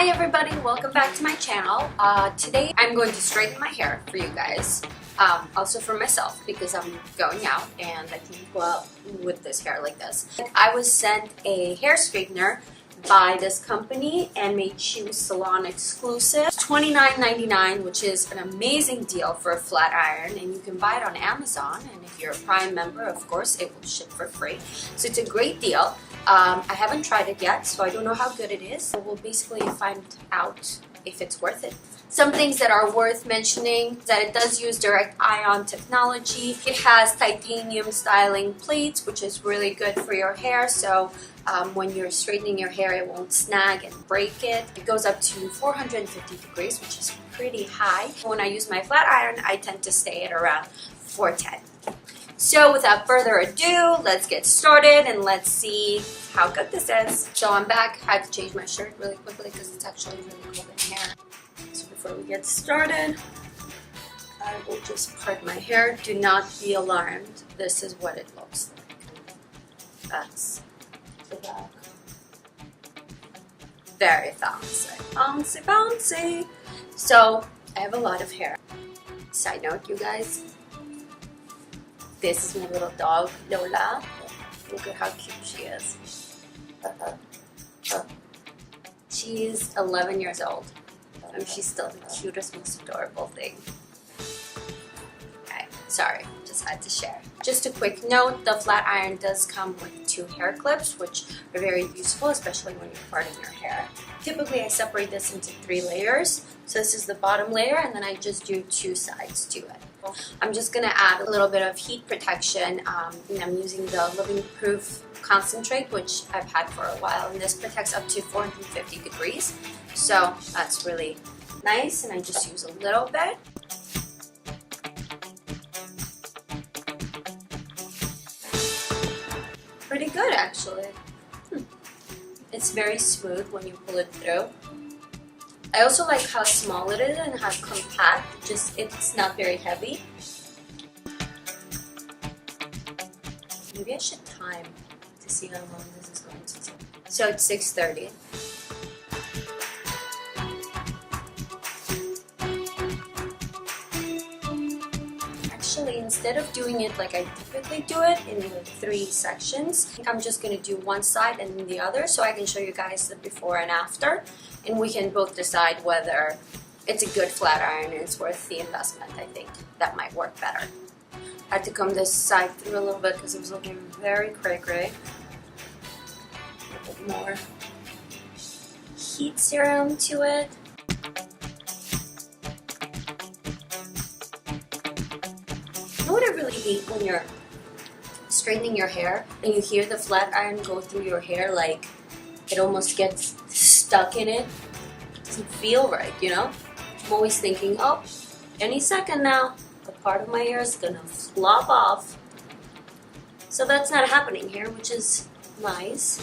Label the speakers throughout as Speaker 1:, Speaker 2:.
Speaker 1: Hi everybody, welcome back to my channel. Today I'm going to straighten my hair for you guys, also for myself because I'm going out and I can go out with this hair like this. I was sent a hair straightener by this company, MHD Salon exclusive. It's $29.99, which is an amazing deal for a flat iron, and you can buy it on Amazon, and if you're a Prime member, of course, it will ship for free. So it's a great deal. I haven't tried it yet, so I don't know how good it is. So we'll basically find out if it's worth it. Some things that are worth mentioning is that it does use direct ion technology. It has titanium styling plates, which is really good for your hair. So when you're straightening your hair, it won't snag and break it. It goes up to 450 degrees, which is pretty high. When I use my flat iron, I tend to stay at around 410. So without further ado, let's get started and let's see how good this is. So I'm back. I had to change my shirt really quickly because it's actually really cold in here. So before we get started, I will just part my hair. Do not be alarmed. This is what it looks like. That's the back. Very fancy. Fancy, fancy. So I have a lot of hair. Side note, you guys. This is my little dog, Lola. Look at how cute she is. She's 11 years old. And she's still the cutest, most adorable thing. Okay, sorry, just had to share. Just a quick note, the flat iron does come with 2 hair clips, which are very useful, especially when you're parting your hair. Typically, I separate this into 3 layers. So this is the bottom layer, and then I just do 2 sides to it. I'm just going to add a little bit of heat protection, and I'm using the Living Proof concentrate, which I've had for a while, and this protects up to 450 degrees, so that's really nice, and I just use a little bit. Pretty good, actually. It's very smooth when you pull it through. I also like how small it is and how compact, it's not very heavy. Maybe I should time to see how long this is going to take. So it's 6:30. Actually, instead of doing it like I typically do it in the 3 sections, I'm just going to do one side and then the other so I can show you guys the before and after. And we can both decide whether it's a good flat iron and it's worth the investment. I think that might work better. I had to comb this side through a little bit because it was looking very cray-cray. A little bit more heat serum to it. You know what I really hate when you're straightening your hair and you hear the flat iron go through your hair, like it almost gets stuck in it. It doesn't feel right, you know? I'm always thinking, oh, any second now, a part of my hair is gonna flop off. So that's not happening here, which is nice.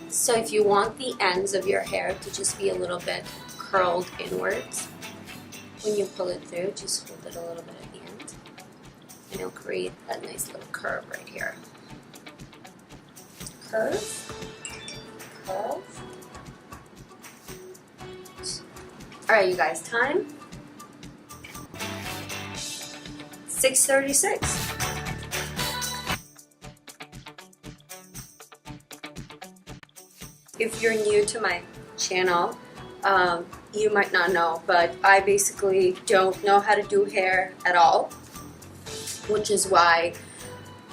Speaker 1: So if you want the ends of your hair to just be a little bit curled inwards, when you pull it through, just hold it a little bit at the end. And it'll create that nice little curve right here. Curve. Curve. Alright, you guys, time. 6:36. If you're new to my channel, you might not know, but I basically don't know how to do hair at all, which is why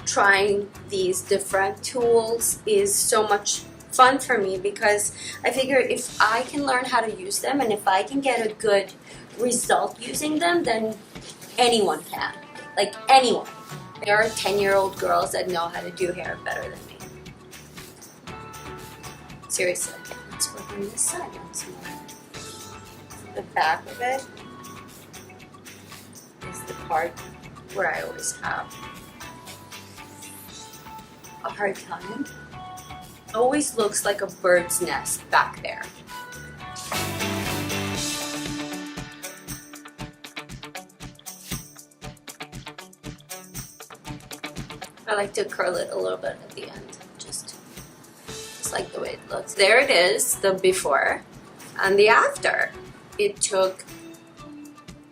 Speaker 1: trying these different tools is so much fun for me, because I figure if I can learn how to use them and if I can get a good result using them, then anyone can. Like anyone. There are 10-year-old girls that know how to do hair better than me. Seriously. Let's work on this side once more. The back of it is the part where I always have a hard time. Always looks like a bird's nest back there. I like to curl it a little bit at the end, just like the way it looks. There it is, the before and the after. It took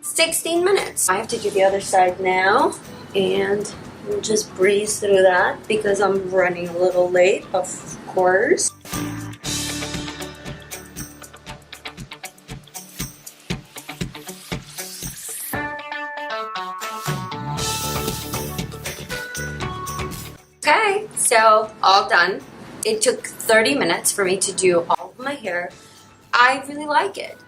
Speaker 1: 16 minutes. I have to do the other side now, and we'll just breeze through that because I'm running a little late, of course. Okay, so all done. It took 30 minutes for me to do all of my hair. I really like it.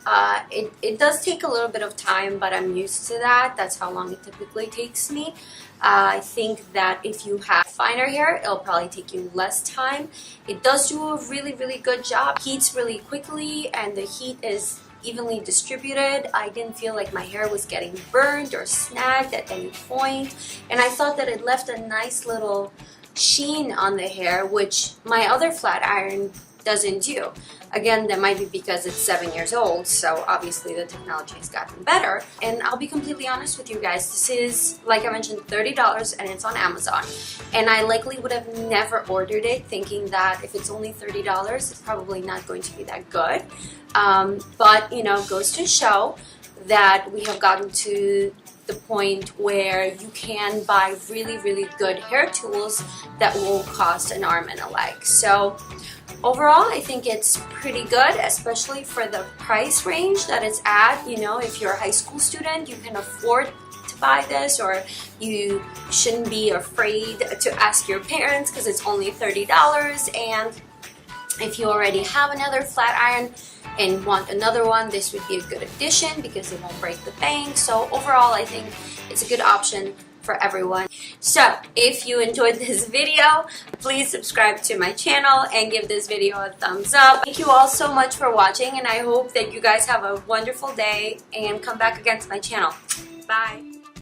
Speaker 1: It does take a little bit of time, but I'm used to that. That's how long it typically takes me. I think that if you have finer hair, it'll probably take you less time. It does do a really, really good job. Heats really quickly, and the heat is evenly distributed. I didn't feel like my hair was getting burned or snagged at any point, and I thought that it left a nice little sheen on the hair, which my other flat iron doesn't do. Again, that might be because it's 7 years old, so obviously the technology has gotten better. And I'll be completely honest with you guys, this is, like I mentioned, $30 and it's on Amazon. And I likely would have never ordered it thinking that if it's only $30, it's probably not going to be that good. But, you know, it goes to show that we have gotten to the point where you can buy really, really good hair tools that will cost an arm and a leg. So overall, I think it's pretty good, especially for the price range that it's at. You know, if you're a high school student, you can afford to buy this, or you shouldn't be afraid to ask your parents because it's only $30. And if you already have another flat iron and want another one, this would be a good addition because it won't break the bank. So overall, I think it's a good option for everyone. So if you enjoyed this video, please subscribe to my channel and give this video a thumbs up. Thank you all so much for watching, and I hope that you guys have a wonderful day and come back again to my channel. Bye.